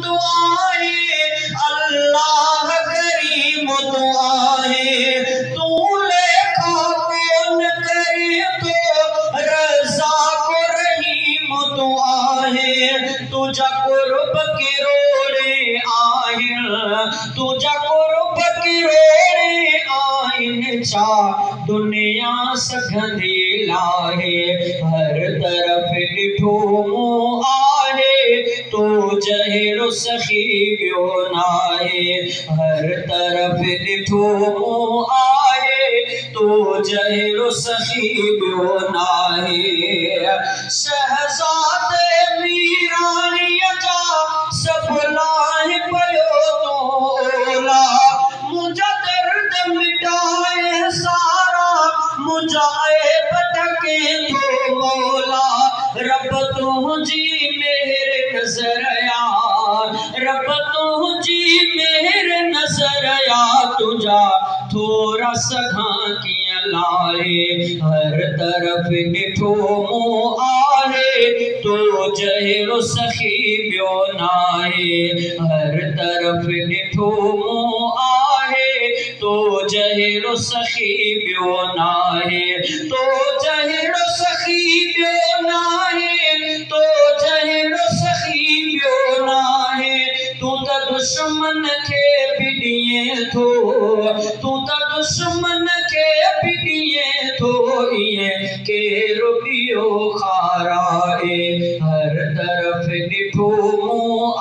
तो आहे अल्लाह करीम तो आहे तू लेखा कौन करे तो रज़ा को रहीम तो आहे तुझा कुर्ब के रोड़े आहिन तुझा कुर्ब के रोड़े आहिन छा दुनिया सघंदी लाहे हर तरफ ॾिठो मूं आहे तो जहिड़ो सखी ॿियो नाहे हर तरफ ॾिठो मूं आहे तो जहिड़ो सखी ॿियो नाहे शहज़ादे मीराणीअ जा सभु लाहे पियो तो ओला मुंहिंजा दर्द मिटाए सारा मुंहिंजा ऐब ढके तो मौला रब तुंहिंजी मेहर नज़र आ रब तुंहिंजी मेहर नज़र आ तुंहिंजा थोरा सघां कीअं लाहे हर तरफ़ ॾिठो मूं आहे तो जहिड़ो सखी ॿियो नाहे हर तरफ़ ॾिठो मूं आहे तो जहिड़ो सखी ॿियो नाहे तो जहिड़ो सखी ॿियो नाहे तो जहिड़ो सखी ॿियो नाहे तूं त दुश्मन खे बि ॾिए थो तूं त दुश्मन खे बि ॾिए थो ईअं केरु ॿियो खाराए हर तरफ़ ॾिठो मूं